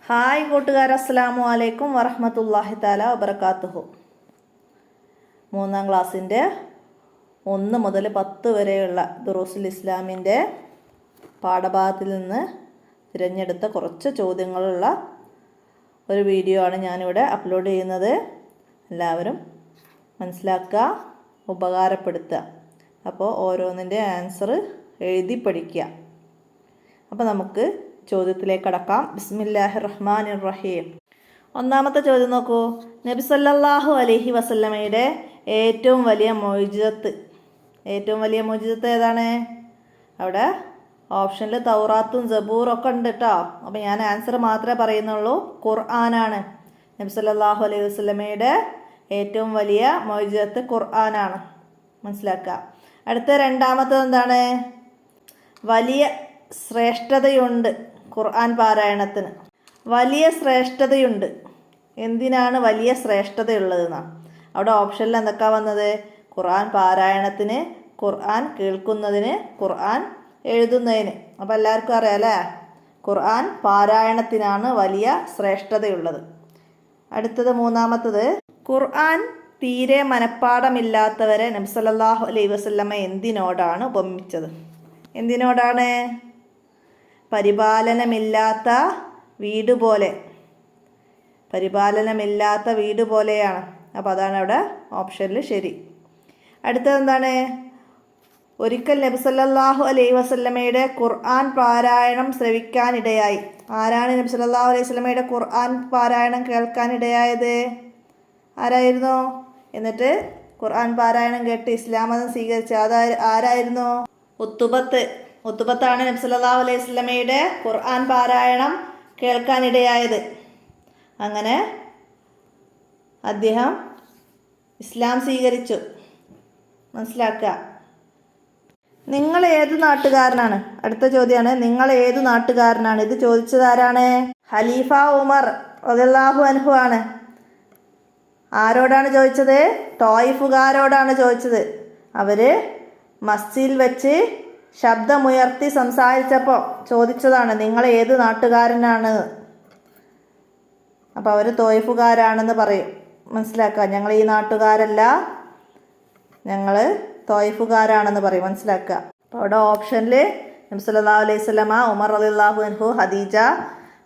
Hi കൂട്ടുകാർ, അസ്സലാമു അലൈക്കും വറഹ്മത്തുള്ളാഹി തആല വബറകാതുഹു. 3-ാം ക്ലാസ്സിൻ്റെ 1 മുതൽ 10 വരെയുള്ള ദുറൂസുൽ ഇസ്ലാമിൻ്റെ പാഠഭാഗത്തിൽ നിന്ന് തിരഞ്ഞെടുത്ത കുറച്ച് ചോദ്യങ്ങളുള്ള ഒരു വീഡിയോ ആണ് ഞാനിവിടെ അപ്ലോഡ് ചെയ്യുന്നത്. എല്ലാവരും മനസ്സിലാക്കുക, ഉപകാരപ്പെടുത്തുക. അപ്പോൾ ഓരോന്നിൻ്റെ ആൻസർ എഴുതി പഠിക്കുക. അപ്പോൾ നമുക്ക് ചോദ്യത്തിലേക്ക് കടക്കാം. ബിസ്മില്ലാഹിർ റഹ്മാനിർ റഹീം. ഒന്നാമത്തെ ചോദ്യം നോക്കൂ. നബി സല്ലല്ലാഹു അലൈഹി വസല്ലമയുടെ ഏറ്റവും വലിയ മുഅ്ജിസത്ത് ഏതാണ്? അവിടെ ഓപ്ഷനിൽ തൗറാത്തും സബൂറും ഒക്കെ ഉണ്ട് കേട്ടോ. അപ്പോൾ ഞാൻ ആൻസർ മാത്രമേ പറയുന്നുള്ളൂ. ഖുർആനാണ്. നബി സല്ലല്ലാഹു അലൈഹി വസല്ലമയുടെ ഏറ്റവും വലിയ മുഅ്ജിസത്ത് ഖുർആനാണ്. മനസ്സിലാക്കുക. അടുത്ത രണ്ടാമത്തത് എന്താണ്? വലിയ ശ്രേഷ്ഠതയുണ്ട് ഖുർആൻ പാരായണത്തിന്. വലിയ ശ്രേഷ്ഠതയുണ്ട്. എന്തിനാണ് വലിയ ശ്രേഷ്ഠതയുള്ളതെന്നാണ് അവിടെ ഓപ്ഷനിൽ എന്തൊക്കെ വന്നത്? ഖുർആൻ പാരായണത്തിന്, ഖുർആൻ കേൾക്കുന്നതിന്, ഖുർആൻ എഴുതുന്നതിന്. അപ്പോൾ എല്ലാവർക്കും അറിയാം അല്ലേ? ഖുർആൻ പാരായണത്തിനാണ് വലിയ ശ്രേഷ്ഠതയുള്ളത്. അടുത്തത് മൂന്നാമത്തത്, ഖുർആൻ തീരെ മനഃപ്പാഠമില്ലാത്തവരെ നബി സല്ലല്ലാഹു അലൈഹി വസല്ലമ എന്തിനോടാണ് ഉപമിച്ചത്? എന്തിനോടാണ്? പരിപാലനമില്ലാത്ത വീട് പോലെയാണ്. അപ്പോൾ അതാണ് അവിടെ ഓപ്ഷനിൽ ശരി. അടുത്തത് എന്താണ്? ഒരിക്കൽ നബി സല്ലല്ലാഹു അലൈഹി വസല്ലമയുടെ ഖുർആൻ പാരായണം ശ്രവിക്കാനിടയായി. ആരാണ് നബി സല്ലല്ലാഹു അലൈഹി വസല്ലമയുടെ ഖുർആൻ പാരായണം കേൾക്കാനിടയായത്? ആരായിരുന്നു? എന്നിട്ട് ഖുർആൻ പാരായണം കേട്ട് ഇസ്ലാം മതം സ്വീകരിച്ച ആരായിരുന്നു? ഉത്തുബത്താണ് നബി സല്ലല്ലാഹു അലൈഹി വസല്ലമയുടെ ഖുർആൻ പാരായണം കേൾക്കാനിടയായത്. അങ്ങനെ അദ്ദേഹം ഇസ്ലാം സ്വീകരിച്ചു. മനസ്സിലാക്കുക. നിങ്ങൾ ഏത് നാട്ടുകാരനാണ്? അടുത്ത ചോദ്യമാണ്, നിങ്ങൾ ഏത് നാട്ടുകാരനാണ്? ഇത് ചോദിച്ചത് ആരാണ്? ഖലീഫ ഉമർ റളിയല്ലാഹു അൻഹു ആണ്. ആരോടാണ് ചോദിച്ചത്? തോയിഫുകാരോടാണ് ചോദിച്ചത്. അവർ മസ്ജിദിൽ വെച്ച് ശബ്ദമുയർത്തി സംസാരിച്ചപ്പോൾ ചോദിച്ചതാണ്, നിങ്ങൾ ഏത് നാട്ടുകാരനാണ്? അപ്പോൾ അവർ തോയിഫുകാരാണെന്ന് പറയും. മനസ്സിലാക്കുക. ഞങ്ങൾ ഈ നാട്ടുകാരല്ല, ഞങ്ങൾ തോയിഫുകാരാണെന്ന് പറയും. മനസ്സിലാക്കുക. അപ്പോൾ അവിടെ ഓപ്ഷനിൽ നബി സല്ലല്ലാഹു അലൈഹി വസല്ലമ, ഉമർ റളിയല്ലാഹു അൻഹു, ഖദീജ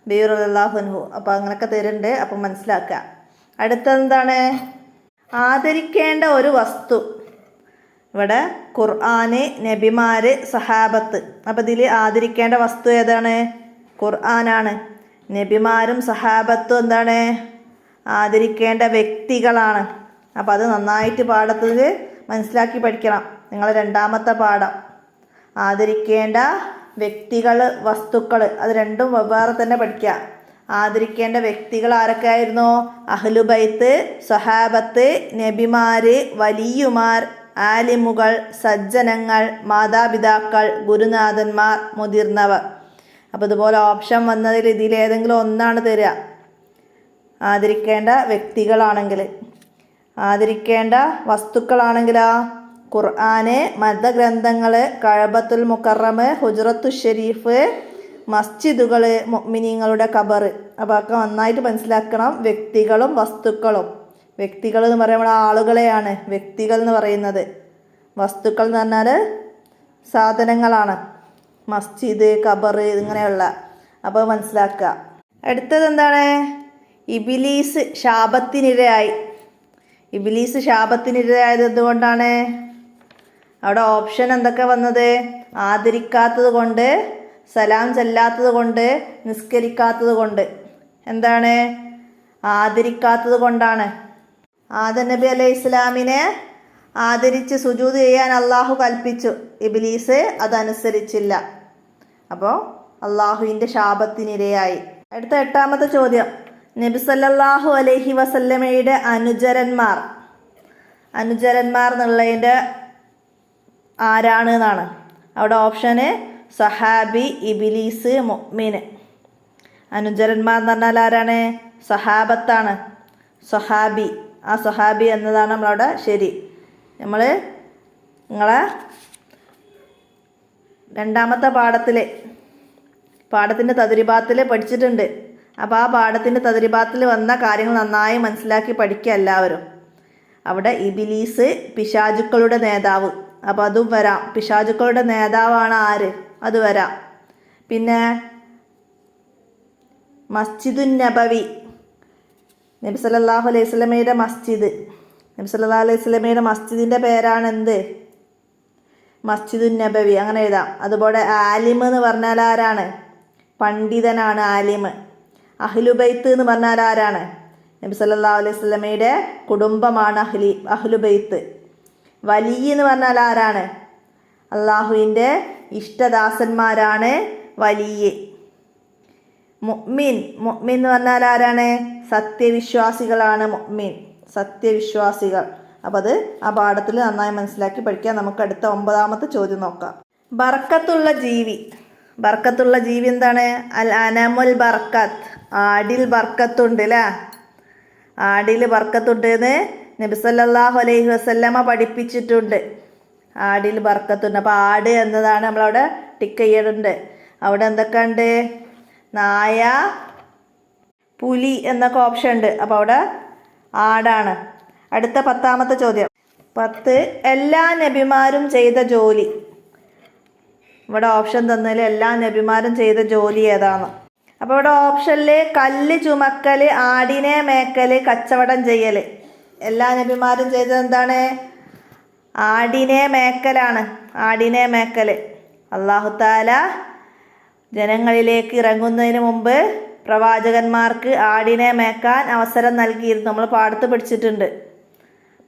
ബീവി റളിയല്ലാഹു അൻഹു. അപ്പോൾ അങ്ങനെയൊക്കെ തരുന്നുണ്ട്. അപ്പം മനസ്സിലാക്കുക. അടുത്തെന്താണ്? ആദരിക്കേണ്ട ഒരു വസ്തു. ഇവിടെ ഖുർആന്, നബിമാര്, സഹാബത്ത്. അപ്പം ഇതിൽ ആദരിക്കേണ്ട വസ്തു ഏതാണ്? ഖുർആനാണ്. നബിമാരും സഹാബത്തും എന്താണ്? ആദരിക്കേണ്ട വ്യക്തികളാണ്. അപ്പം അത് നന്നായിട്ട് പാഠത്തിൽ മനസ്സിലാക്കി പഠിക്കണം. നിങ്ങൾ രണ്ടാമത്തെ പാഠം ആദരിക്കേണ്ട വ്യക്തികൾ, വസ്തുക്കൾ, അത് രണ്ടും വെവ്വേറെ തന്നെ പഠിക്കുക. ആദരിക്കേണ്ട വ്യക്തികൾ ആരൊക്കെ ആയിരുന്നു? അഹ്ലുബൈത്ത്, സഹാബത്ത്, നബിമാര്, വലിയുമാർ, ആലിമുകൾ, സജ്ജനങ്ങൾ, മാതാപിതാക്കൾ, ഗുരുനാഥന്മാർ, മുതിർന്നവർ. അപ്പോൾ ഇതുപോലെ ഓപ്ഷൻ വന്നതിൽ ഇതിലേതെങ്കിലും ഒന്നാണ് തരിക. ആദരിക്കേണ്ട വ്യക്തികളാണെങ്കിൽ. ആദരിക്കേണ്ട വസ്തുക്കളാണെങ്കിലോ ഖുർആന്, മതഗ്രന്ഥങ്ങൾ, കഅബത്തുൽ മുക്കറം, ഹുജ്റത്തു ഷരീഫ്, മസ്ജിദുകൾ, മുഅ്മിനീങ്ങളുടെ ഖബർ. അപ്പോൾ ഒക്കെ നന്നായിട്ട് മനസ്സിലാക്കണം. വ്യക്തികളും വസ്തുക്കളും. വ്യക്തികൾ എന്ന് പറയുമ്പോൾ ആളുകളെയാണ് വ്യക്തികൾ എന്ന് പറയുന്നത്. വസ്തുക്കൾ എന്ന് പറഞ്ഞാൽ സാധനങ്ങളാണ്. മസ്ജിദ്, ഖബർ, ഇങ്ങനെയുള്ള. അപ്പോൾ മനസ്സിലാക്കുക. അടുത്തത് എന്താണ്? ഇബ്ലീസ് ശാപത്തിനിരയായി. ഇബ്ലീസ് ശാപത്തിനിരയായത് എന്തുകൊണ്ടാണ്? അവിടെ ഓപ്ഷൻ എന്തൊക്കെ വന്നത്? ആദരിക്കാത്തത് കൊണ്ട്, സലാം ചെല്ലാത്തത് കൊണ്ട്, നിസ്കരിക്കാത്തത് കൊണ്ട്. എന്താണ്? ആദരിക്കാത്തത് കൊണ്ടാണ്. ആദം നബി അലൈഹി ഇസ്ലാമിനെ ആദരിച്ച് സുജൂദ് ചെയ്യാൻ അള്ളാഹു കൽപ്പിച്ചു. ഇബ്ലീസ് അതനുസരിച്ചില്ല. അപ്പോൾ അള്ളാഹുവിൻ്റെ ശാപത്തിനിരയായി. അടുത്ത 8ാമത്തെ ചോദ്യം, നബി സല്ലല്ലാഹു അലൈഹി വസല്ലമയുടെ അനുചരന്മാർ എന്നുള്ളതിൻ്റെ ആരാണ് എന്നാണ്. അവിടെ ഓപ്ഷന് സഹാബി, ഇബ്ലീസ്, മുഅ്മിന്. അനുചരന്മാർ എന്ന് പറഞ്ഞാൽ ആരാണ്? സഹാബത്താണ്. സഹാബി, ആ സഹാബി എന്നതാണ് നമ്മളവിടെ ശരി. നിങ്ങളെ രണ്ടാമത്തെ പാഠത്തിൻ്റെ തദ്രിബാത്തിൽ പഠിച്ചിട്ടുണ്ട്. അപ്പോൾ ആ പാഠത്തിൻ്റെ തദ്രിബാത്തിൽ വന്ന കാര്യങ്ങൾ നന്നായി മനസ്സിലാക്കി പഠിക്കുക എല്ലാവരും. അവിടെ ഇബിലീസ് പിശാചുക്കളുടെ നേതാവ്, അപ്പോൾ അതും വരാം. പിശാചുക്കളുടെ നേതാവാണ് ആര്, അത് വരാം. പിന്നെ മസ്ജിദുൻ നബവി, നബി സല്ലല്ലാഹു അലൈഹി വസല്ലമയുടെ മസ്ജിദ്. നബി സല്ലല്ലാഹു അലൈഹി വസല്ലമയുടെ മസ്ജിദിൻ്റെ പേരാണ് എന്ത്, മസ്ജിദുൻ നബവി, അങ്ങനെ എഴുതാം. അതുപോലെ ആലിം എന്ന് പറഞ്ഞാൽ ആരാണ്, പണ്ഡിതനാണ് ആലിം. അഹ്ലുബൈത്ത് എന്ന് പറഞ്ഞാൽ ആരാണ്, നബി സല്ലല്ലാഹു അലൈഹി വസല്ലമയുടെ കുടുംബമാണ് അഹ്ലുബൈത്ത്. വലി എന്ന് പറഞ്ഞാൽ ആരാണ്, അള്ളാഹുവിൻ്റെ ഇഷ്ടദാസന്മാരാണ് വലി. മുഅ്മിൻ എന്ന് പറഞ്ഞാൽ ആരാണ്, സത്യവിശ്വാസികളാണ് മുഅ്മിൻ, സത്യവിശ്വാസികൾ. അപ്പോൾ അത് ആ പാഠത്തിൽ നന്നായി മനസ്സിലാക്കി പഠിക്കാം. നമുക്ക് അടുത്ത 9ാമത്തെ ചോദ്യം നോക്കാം. ബർക്കത്തുള്ള ജീവി. ബർക്കത്തുള്ള ജീവി എന്താണ്, അൽ അനമുൽ ബർക്കത്ത്, ആടിൽ ബർക്കത്തുണ്ട് അല്ലേ. ആടിൽ ബർക്കത്തുണ്ട് എന്ന് നബി സല്ലല്ലാഹു അലൈഹി വസല്ലമ പഠിപ്പിച്ചിട്ടുണ്ട്. ആടിൽ ബർക്കത്തുണ്ട്. അപ്പോൾ ആട് എന്നതാണ് നമ്മളവിടെ ടിക്ക് ചെയ്തിട്ടുണ്ട്. അവിടെ എന്തൊക്കെ ഉണ്ട്, നായ, പുലി എന്നൊക്കെ ഓപ്ഷൻ ഉണ്ട്. അപ്പോൾ അവിടെ ആടാണ്. അടുത്ത 10ാമത്തെ ചോദ്യം. 10, എല്ലാ നബിമാരും ചെയ്ത ജോലി. ഇവിടെ ഓപ്ഷൻ തന്നതിൽ എല്ലാ നബിമാരും ചെയ്ത ജോലി ഏതാണ്. അപ്പോൾ ഇവിടെ ഓപ്ഷനിൽ കല്ല് ചുമക്കൽ, ആടിനെ മേക്കൽ, കച്ചവടം ചെയ്യൽ. എല്ലാ നബിമാരും ചെയ്തത് എന്താണ്, ആടിനെ മേക്കലാണ്. ആടിനെ മേക്കൽ. അല്ലാഹു തആല ജനങ്ങളിലേക്ക് ഇറങ്ങുന്നതിന് മുമ്പ് പ്രവാചകന്മാർക്ക് ആടിനെ മേക്കാൻ അവസരം നൽകിയിരുന്നു. നമ്മൾ പാഠത്ത് പഠിച്ചിട്ടുണ്ട്,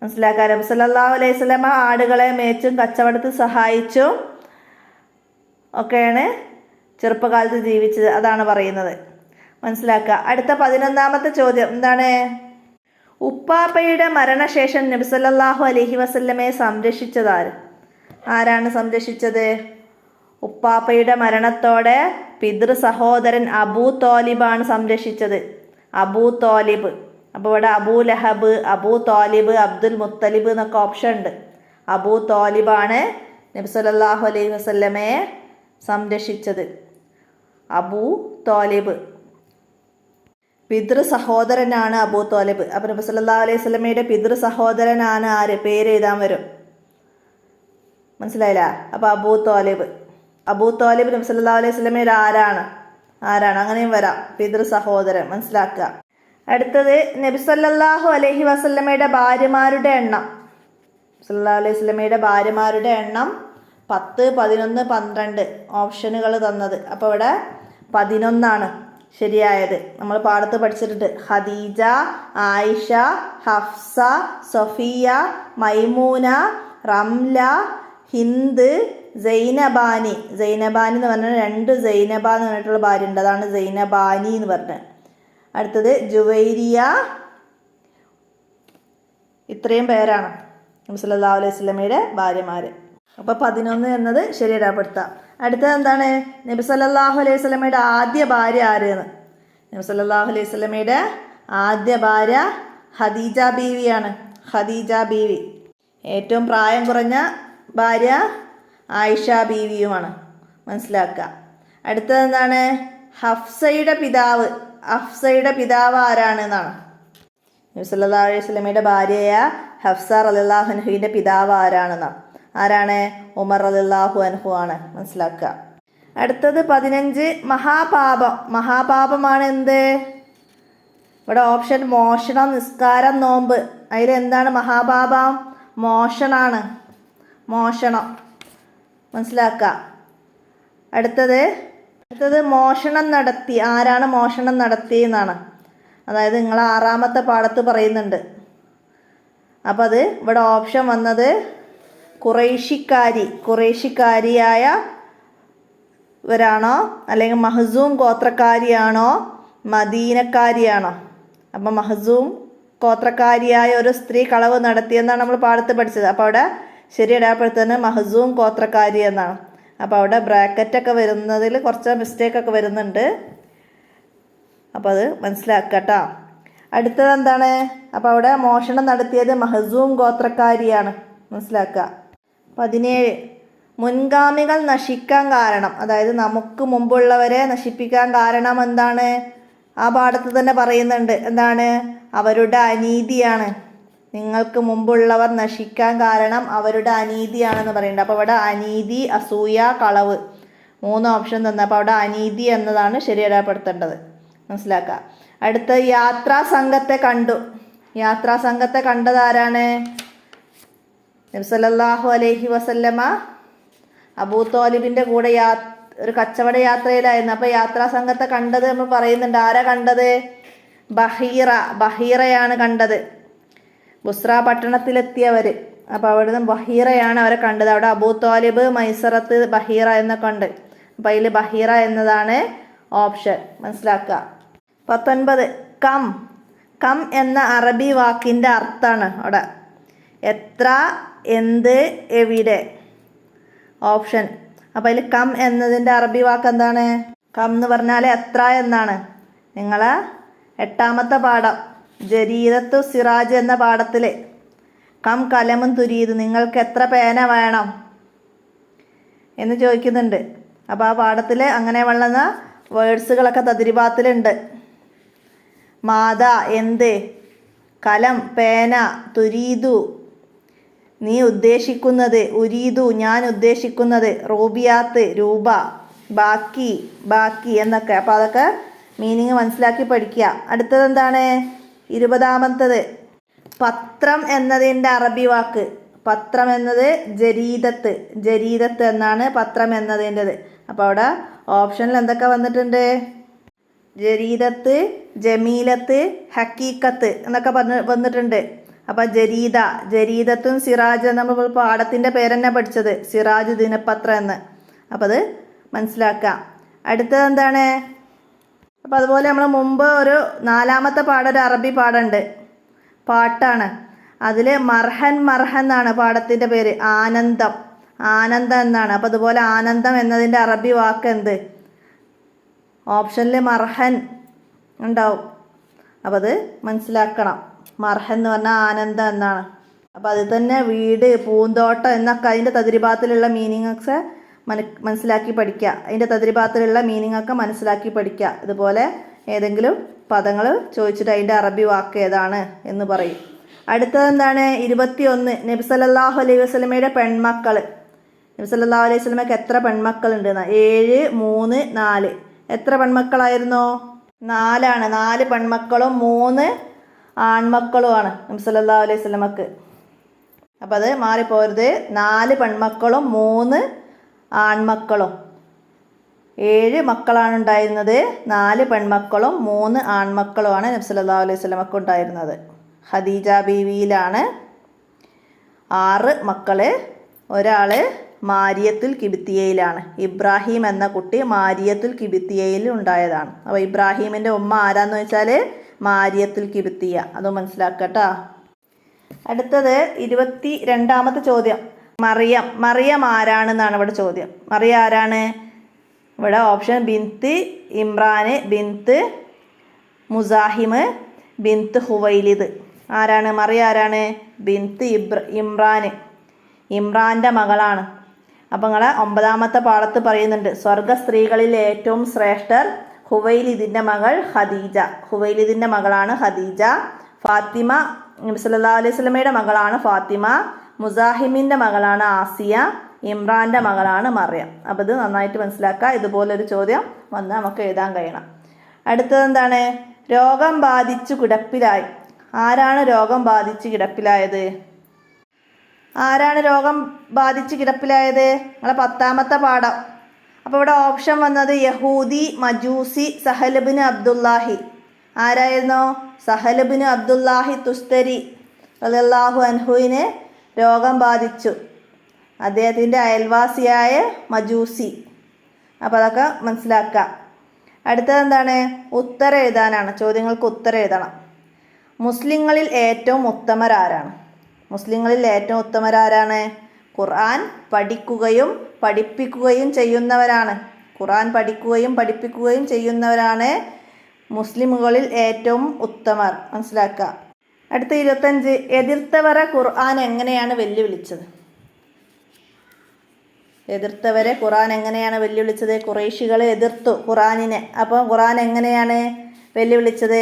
മനസ്സിലാക്കാൻ. നബി സല്ലല്ലാഹു അലൈഹി വസല്ലമ ആടുകളെ മേച്ചും കച്ചവടത്തിൽ സഹായിച്ചും ഒക്കെയാണ് ചെറുപ്പകാലത്ത് ജീവിച്ചത്. അതാണ് പറയുന്നത്, മനസ്സിലാക്കുക. അടുത്ത 11ാമത്തെ ചോദ്യം എന്താണ്, ഉപ്പാപ്പയുടെ മരണശേഷം നബി സല്ലല്ലാഹു അലൈഹി വസല്ലമയെ സംരക്ഷിച്ചതാര്, ആരാണ് സംരക്ഷിച്ചത്. ഉപ്പാപ്പയുടെ മരണത്തോടെ പിതൃ സഹോദരൻ അബൂ തോലിബാണ് സംരക്ഷിച്ചത്. അബൂ തോലിബ്. അപ്പോൾ ഇവിടെ അബൂ ലഹബ്, അബൂ തോലിബ്, അബ്ദുൽ മുത്തലിബ് എന്നൊക്കെ ഓപ്ഷൻ ഉണ്ട്. അബൂ തോലിബാണ് നബി സല്ലല്ലാഹു അലൈഹി വസല്ലമയെ സംരക്ഷിച്ചത്. അബൂ തോലിബ് പിതൃ സഹോദരനാണ് അബൂ തോലിബ്. അപ്പോൾ നബി സല്ലല്ലാഹു അലൈഹി വസല്ലമയുടെ പിതൃ സഹോദരനാണ് ആര്, പേര് എഴുതാൻ വരും, മനസ്സിലായില്ല. അപ്പോൾ അബൂ തോലിബ്. അബൂ തോലിബ് നബി സല്ലല്ലാഹു അലൈഹി വസല്ലമയുടെ ആരാണ്, അങ്ങനെയും വരാം, പിതൃ സഹോദരൻ, മനസ്സിലാക്കുക. അടുത്തത് നബി സല്ലല്ലാഹു അലൈഹി വസല്ലമയുടെ ഭാര്യമാരുടെ എണ്ണം. സല്ലല്ലാഹു അലൈഹി വസല്ലമയുടെ ഭാര്യമാരുടെ എണ്ണം 10, 11, 12 ഓപ്ഷനുകൾ തന്നത്. അപ്പോൾ ഇവിടെ 11 ശരിയായത്. നമ്മൾ പാഠത്ത് പഠിച്ചിട്ടുണ്ട്. ഖദീജ, ആയിഷ, ഹഫ്സ, സഫിയ, മൈമൂന, റംല, ഹിന്ദ്, സൈനബാനി. സൈനബാനി എന്ന് പറഞ്ഞാൽ 2 സൈനബ എന്ന് പറഞ്ഞിട്ടുള്ള ഭാര്യ ഉണ്ട്, അതാണ് സൈനബാനി എന്ന് പറഞ്ഞത്. അടുത്തത് ജുവൈരിയ. ഇത്രയും പേരാണ് നബി സല്ലല്ലാഹു അലൈഹി വസല്ലമയുടെ ഭാര്യമാർ. അപ്പോൾ 11 എന്നത് ശരിയാപ്പെടുത്താം. അടുത്തത് എന്താണ്, നബി സല്ലല്ലാഹു അലൈഹി വസല്ലമയുടെ ആദ്യ ഭാര്യ ആരെന്ന്. നബി സല്ലല്ലാഹു അലൈഹി വസല്ലമയുടെ ആദ്യ ഭാര്യ ഖദീജ ബീവിയാണ്. ഖദീജ ബീവി. ഏറ്റവും പ്രായം കുറഞ്ഞ ഭാര്യ ആയിഷ ബീവിയുമാണ്, മനസ്സിലാക്കുക. അടുത്തത് എന്താണ്, ഹഫ്സയുടെ പിതാവ്. ഹഫ്സയുടെ പിതാവ് ആരാണ് എന്നാണ്. നബി സല്ലല്ലാഹു അലൈഹി വസല്ലമയുടെ ഭാര്യയായ ഹഫ്സ റളിയല്ലാഹു അൻഹയുടെ പിതാവ് ആരാണെന്നാണ്. ആരാണ്, ഉമർ റളിയല്ലാഹു അൻഹു ആണ്, മനസ്സിലാക്കുക. അടുത്തത് 15, മഹാപാപം. മഹാപാപമാണ് എന്ത്, ഇവിടെ ഓപ്ഷൻ മോഷണം, നിസ്കാരം, നോമ്പ്. അതിലെന്താണ് മഹാപാപം, മോഷണാണ്, മോഷണം, മനസ്സിലാക്കുക. അടുത്തത് മോഷണം നടത്തി. ആരാണ് മോഷണം നടത്തിയെന്നാണ്. അതായത് നിങ്ങൾ 6ാമത്തെ പാഠത്ത് പറയുന്നുണ്ട്. അപ്പോൾ അത് ഇവിടെ ഓപ്ഷൻ വന്നത് ഖുറൈശിക്കാരിയായ ഇവരാണോ, അല്ലെങ്കിൽ മഹ്സൂം ഗോത്രക്കാരിയാണോ, മദീനക്കാരിയാണോ. അപ്പം മഹ്സൂം ഗോത്രക്കാരിയായ ഒരു സ്ത്രീ കളവ് നടത്തിയെന്നാണ് നമ്മൾ പാഠത്ത് പഠിച്ചത്. അപ്പോൾ അവിടെ ശരി ഇടപെടുത്തുന്നത് മഹ്സൂം ഗോത്രക്കാരി എന്നാണ്. അപ്പോൾ അവിടെ ബ്രാക്കറ്റൊക്കെ വരുന്നതിൽ കുറച്ച് മിസ്റ്റേക്കൊക്കെ വരുന്നുണ്ട്, അപ്പോൾ അത് മനസ്സിലാക്കുക കേട്ടോ. അടുത്തത് എന്താണ്, അപ്പോൾ അവിടെ മോഷണം നടത്തിയത് മഹ്സൂം ഗോത്രക്കാരിയാണ്, മനസ്സിലാക്കുക. 17, മുൻഗാമികൾ നശിക്കാൻ കാരണം. അതായത് നമുക്ക് മുമ്പുള്ളവരെ നശിപ്പിക്കാൻ കാരണം എന്താണ്, ആ പാഠത്ത് തന്നെ പറയുന്നുണ്ട്, എന്താണ്? അവരുടെ അനീതിയാണ്, നിങ്ങൾക്ക് മുമ്പുള്ളവർ നശിക്കാൻ കാരണം അവരുടെ അനീതിയാണെന്ന് പറയുന്നുണ്ട്. അപ്പോൾ ഇവിടെ അനീതി, അസൂയ, കളവ് 3 ഓപ്ഷൻ തന്നെ. അപ്പോൾ അവിടെ അനീതി എന്നതാണ് ശരിയാപ്പെടുത്തേണ്ടത്. മനസ്സിലാക്കുക. അടുത്ത യാത്രാ സംഘത്തെ കണ്ടു. യാത്രാ സംഘത്തെ കണ്ടത് ആരാണ്? നബി സല്ലല്ലാഹു അലൈഹി വസല്ലമ അബൂ ത്വാലിബിൻ്റെ കൂടെ ഒരു കച്ചവട യാത്രയിലായിരുന്നു. അപ്പോൾ യാത്രാ സംഘത്തെ കണ്ടത് നമ്മൾ പറയുന്നുണ്ട്. ആരാ കണ്ടത്? ബഹീറയാണ് കണ്ടത്. ബുസ്ര പട്ടണത്തിലെത്തിയവർ. അപ്പോൾ അവിടുന്ന് ബഹീറയാണ് അവരെ കണ്ടത്. അവിടെ അബൂ ത്വാലിബ്, മൈസറത്ത്, ബഹീറ എന്നൊക്കെ ഉണ്ട്. അപ്പോൾ അതിൽ ബഹീറ എന്നതാണ് ഓപ്ഷൻ. മനസ്സിലാക്കുക. 19 കം എന്ന അറബി വാക്കിൻ്റെ അർത്ഥമാണ് അവിടെ. എത്ര, എന്ത്, എവിടെ. ഓപ്ഷൻ. അപ്പോൾ അതിൽ കം എന്നതിൻ്റെ അറബി വാക്ക് എന്താണ്? കം എന്ന് പറഞ്ഞാൽ എത്ര എന്നാണ്. നിങ്ങളെ 8ാമത്തെ പാഠം ജരീദത്തു സിറാജ് എന്ന പാഠത്തിൽ കം കലമുൻ തുരീദ്, നിങ്ങൾക്ക് എത്ര പേന വേണം എന്ന് ചോദിക്കുന്നുണ്ട്. അപ്പോൾ ആ പാഠത്തിൽ അങ്ങനെ വളർന്ന വേർഡ്സുകളൊക്കെ തദ്രിബാത്തിലുണ്ട്. മാത എന്ത്, കലം പേന, തുരീദു നീ ഉദ്ദേശിക്കുന്നത്, ഉരീദു ഞാൻ ഉദ്ദേശിക്കുന്നത്, റൂബിയാത്ത് രൂപ, ബാക്കി എന്നൊക്കെ. അപ്പോൾ അതൊക്കെ മീനിങ് മനസ്സിലാക്കി പഠിക്കുക. അടുത്തത് എന്താണ്? 20ാമത്തത് പത്രം എന്നതിൻ്റെ അറബി വാക്ക്. പത്രം എന്നത് ജരീദത്ത് എന്നാണ് പത്രം എന്നതിൻ്റെത്. അപ്പോൾ അവിടെ ഓപ്ഷനിൽ എന്തൊക്കെ വന്നിട്ടുണ്ട്? ജരീദത്ത്, ജമീലത്ത്, ഹക്കീക്കത്ത് എന്നൊക്കെ വന്നിട്ടുണ്ട്. അപ്പോൾ ജരീദത്തും സിറാജ് നമ്മൾ പാഠത്തിൻ്റെ പേരെന്നെ പഠിച്ചത്, സിറാജ് ദിനപത്രം എന്ന്. അപ്പോൾ അത് മനസ്സിലാക്കുക. അടുത്തത് എന്താണ്? അപ്പോൾ അതുപോലെ നമ്മൾ മുമ്പ് ഒരു 4ാമത്തെ പാഠം, ഒരു അറബി പാഠമുണ്ട്, പാട്ടാണ്. അതിൽ മർഹൻ എന്നാണ് പാഠത്തിൻ്റെ പേര്. ആനന്ദം എന്നാണ്. അപ്പോൾ അതുപോലെ ആനന്ദം എന്നതിൻ്റെ അറബി വാക്ക് എന്ത്? ഓപ്ഷനിൽ മർഹൻ ഉണ്ടാവും. അപ്പോൾ അത് മനസ്സിലാക്കണം. മർഹൻ എന്ന് പറഞ്ഞാൽ ആനന്ദം എന്നാണ്. അപ്പോൾ അതിൽ തന്നെ വീട്, പൂന്തോട്ടം എന്നൊക്കെ അതിൻ്റെ തദ്രിബാത്തിലുള്ള മീനിങ്ങൊക്കെ മനസ്സിലാക്കി പഠിക്കുക. അതിൻ്റെ തദ്രിബാത്തിലുള്ള മീനിങ്ങൊക്കെ മനസ്സിലാക്കി പഠിക്കുക. ഇതുപോലെ ഏതെങ്കിലും പദങ്ങൾ ചോദിച്ചിട്ട് അതിൻ്റെ അറബി വാക്ക് ഏതാണ് എന്ന് പറയും. അടുത്തത് എന്താണ്? 21 നബി സല്ലല്ലാഹു അലൈഹി വസല്ലമയുടെ പെൺമക്കൾ. നബി സല്ലല്ലാഹു അലൈഹി വസല്ലമയ്ക്ക് എത്ര പെൺമക്കളുണ്ട്? 7, 3, 4. എത്ര പെൺമക്കളായിരുന്നു? 4 4 പെൺമക്കളും 3 ആൺമക്കളുമാണ് നബി സല്ലല്ലാഹു അലൈഹി വസല്ലമക്ക്. അപ്പോൾ അത് മാറിപ്പോരുത്. 4 പെൺമക്കളും 3 ആൺമക്കളും. 7 മക്കളാണ് ഉണ്ടായിരുന്നത്. 4 പെൺമക്കളും 3 ആൺമക്കളുമാണ് നബി സല്ലല്ലാഹു അലൈഹി വസല്ലമക്ക് ഉണ്ടായിരുന്നത്. ഖദീജ ബീവിയിലാണ് 6 മക്കൾ. ഒരാൾ മാരിയത്തുൽ കിബിത്തിയയിലാണ്. ഇബ്രാഹിം എന്ന കുട്ടി മാരിയത്തുൽ കിബിത്തിയയിൽ ഉണ്ടായതാണ്. അപ്പോൾ ഇബ്രാഹിമിൻ്റെ ഉമ്മ ആരാന്ന് വെച്ചാൽ മാരിയത്തുൽ കിബിത്തിയ. അത് മനസ്സിലാക്കട്ടോ. അടുത്തത് 22ാമത്തെ ചോദ്യം. മറിയം ആരാണെന്നാണ് ഇവിടെ ചോദ്യം. മറിയം ആരാണ്? ഇവിടെ ഓപ്ഷൻ ബിന്ത് ഇമ്രാന്, ബിന്ത് മുസാഹിം, ബിന്ത് ഹുവൈലിദ്. ആരാണ് മറിയം? ആരാണ്? ബിന്ത് ഇമ്രാന്, ഇമ്രാൻ്റെ മകളാണ്. അപ്പം നിങ്ങളെ 9ാമത്തെ പാഠത്ത് പറയുന്നുണ്ട്, സ്വർഗ സ്ത്രീകളിൽ ഏറ്റവും ശ്രേഷ്ഠർ ഹുവൈലിദിൻ്റെ മകൾ ഖദീജ. ഹുവൈലിദിൻ്റെ മകളാണ് ഖദീജ. ഫാത്തിമ നബി സല്ലല്ലാഹു അലൈഹി വസല്ലമയുടെ മകളാണ് ഫാത്തിമ. മുസാഹിമിൻ്റെ മകളാണ് ആസിയ. ഇമ്രാൻ്റെ മകളാണ് മറിയം. അപ്പോൾ ഇത് നന്നായിട്ട് മനസ്സിലാക്കുക. ഇതുപോലൊരു ചോദ്യം വന്ന് നമുക്ക് എഴുതാൻ കഴിയണം. അടുത്തത് എന്താണ്? രോഗം ബാധിച്ചു കിടപ്പിലായി. ആരാണ് രോഗം ബാധിച്ച് കിടപ്പിലായത്? ആരാണ് രോഗം ബാധിച്ച് കിടപ്പിലായത്? നിങ്ങളെ 10ാമത്തെ പാഠം. അപ്പോൾ ഇവിടെ ഓപ്ഷൻ വന്നത് യഹൂദി, മജൂസി, സഹലബിന് അബ്ദുല്ലാഹി. ആരായിരുന്നു? സഹലബിന് അബ്ദുല്ലാഹി തുസ്തരി റളിയല്ലാഹു അൻഹുവിന് രോഗം ബാധിച്ചു. അദ്ദേഹത്തിൻ്റെ അയൽവാസിയായ മജൂസി. അപ്പോൾ അതൊക്കെ മനസ്സിലാക്കുക. അടുത്തത് എന്താണ്? ഉത്തരം എഴുതാനാണ്. ചോദ്യങ്ങൾക്ക് ഉത്തരം എഴുതണം. മുസ്ലിങ്ങളിൽ ഏറ്റവും ഉത്തമരാരാണ്? മുസ്ലിങ്ങളിൽ ഏറ്റവും ഉത്തമരാരാണ്? ഖുർആൻ പഠിക്കുകയും പഠിപ്പിക്കുകയും ചെയ്യുന്നവരാണ്. ഖുർആൻ പഠിക്കുകയും പഠിപ്പിക്കുകയും ചെയ്യുന്നവരാണ് മുസ്ലിമുകളിൽ ഏറ്റവും ഉത്തമർ. മനസ്സിലാക്കുക. അടുത്ത 25 എതിർത്തവരെ ഖുർആൻ എങ്ങനെയാണ് വെല്ലുവിളിച്ചത്? എതിർത്തവരെ ഖുർആൻ എങ്ങനെയാണ് വെല്ലുവിളിച്ചത്? ഖുറൈശികൾ എതിർത്തു ഖുർആനിനെ. അപ്പോൾ ഖുർആൻ എങ്ങനെയാണ് വെല്ലുവിളിച്ചത്?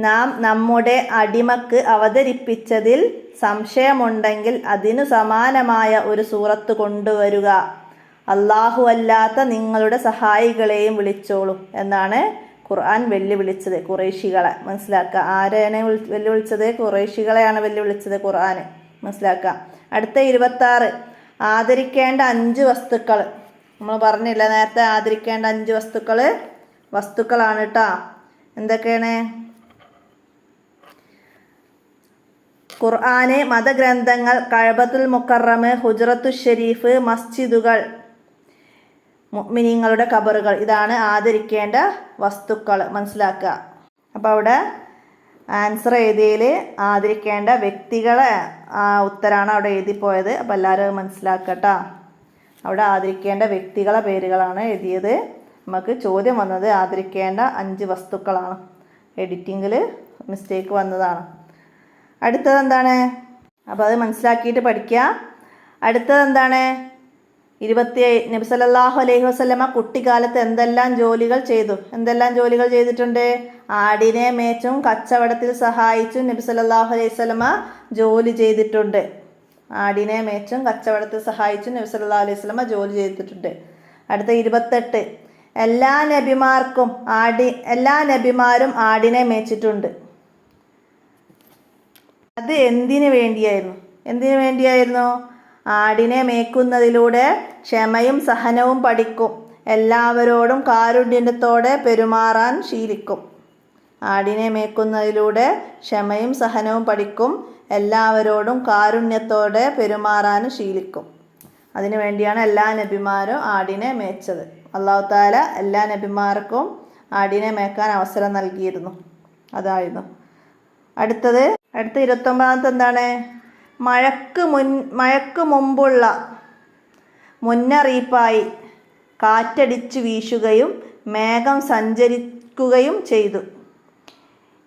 നാം നമ്മുടെ അടിമക്ക് അവതരിപ്പിച്ചതിൽ സംശയമുണ്ടെങ്കിൽ അതിനു സമാനമായ ഒരു സൂറത്ത് കൊണ്ടുവരുക. അല്ലാഹു അല്ലാത്ത നിങ്ങളുടെ സഹായികളെയും വിളിച്ചോളൂ എന്നാണ് ഖുർആൻ വെല്ലുവിളിച്ചത് ഖുറൈശികളെ. മനസ്സിലാക്കുക. ആരെയാണ് വെല്ലുവിളിച്ചത്? ഖുറൈശികളെയാണ് വെല്ലുവിളിച്ചത് ഖുർആൻ. മനസ്സിലാക്കുക. അടുത്ത 26, ആദരിക്കേണ്ട 5 വസ്തുക്കൾ. നമ്മൾ പറഞ്ഞില്ല നേരത്തെ, ആദരിക്കേണ്ട 5 വസ്തുക്കളാണ് കേട്ടോ. എന്തൊക്കെയാണ്? ഖുർആന്, മതഗ്രന്ഥങ്ങൾ, കഅബത്തുൽ മുക്കറം, ഹുജ്റത്തുൽ ഷരീഫ്, മസ്ജിദുകൾ, മുഅ്മിനീങ്ങളുടെ ഖബറുകൾ. ഇതാണ് ആദരിക്കേണ്ട വസ്തുക്കൾ. മനസ്സിലാക്കുക. അപ്പോൾ അവിടെ ആൻസർ എഴുതിയതിൽ ആദരിക്കേണ്ട വ്യക്തികളെ ഉത്തരമാണ് അവിടെ എഴുതിപ്പോയത്. അപ്പോൾ എല്ലാവരും മനസ്സിലാക്കട്ടോ. അവിടെ ആദരിക്കേണ്ട വ്യക്തികളെ പേരുകളാണ് എഴുതിയത്. നമുക്ക് ചോദ്യം വന്നത് ആദരിക്കേണ്ട 5 വസ്തുക്കളാണ്. എഡിറ്റിങ്ങിൽ മിസ്റ്റേക്ക് വന്നതാണ്. അടുത്തത് എന്താണ്? അപ്പോൾ അത് മനസ്സിലാക്കിയിട്ട് പഠിക്കുക. അടുത്തത് എന്താണ്? 27, നബി സല്ലല്ലാഹു അലൈഹി വസല്ലമ കുട്ടിക്കാലത്ത് എന്തെല്ലാം ജോലികൾ ചെയ്തു? എന്തെല്ലാം ജോലികൾ ചെയ്തിട്ടുണ്ട്? ആടിനെ മേച്ചും കച്ചവടത്തിൽ സഹായിച്ചും നബി സല്ലല്ലാഹു അലൈഹി വസല്ലമ ജോലി ചെയ്തിട്ടുണ്ട്. ആടിനെ മേച്ചും കച്ചവടത്തിൽ സഹായിച്ചും നബി സല്ലല്ലാഹു അലൈഹി വസല്ലമ ജോലി ചെയ്തിട്ടുണ്ട്. അടുത്ത 28, എല്ലാ നബിമാരും ആടിനെ മേച്ചിട്ടുണ്ട്. അത് എന്തിനു വേണ്ടിയായിരുന്നു? ആടിനെ മേക്കുന്നതിലൂടെ ക്ഷമയും സഹനവും പഠിക്കും, എല്ലാവരോടും കാരുണ്യത്തോടെ പെരുമാറാൻ ശീലിക്കും. ആടിനെ മേക്കുന്നതിലൂടെ ക്ഷമയും സഹനവും പഠിക്കും, എല്ലാവരോടും കാരുണ്യത്തോടെ പെരുമാറാൻ ശീലിക്കും. അതിനു വേണ്ടിയാണ് എല്ലാ നബിമാരും ആടിനെ മേച്ചത്. അല്ലാഹു തആല എല്ലാ നബിമാർക്കും ആടിനെ മേക്കാൻ അവസരം നൽകിയിരുന്നു. അതായിരുന്നു. അടുത്ത 29 എന്താണ്? മഴയ്ക്ക് മുമ്പുള്ള മുന്നറിയിപ്പായി കാറ്റടിച്ചു വീശുകയും മേഘം സഞ്ചരിക്കുകയും ചെയ്തു.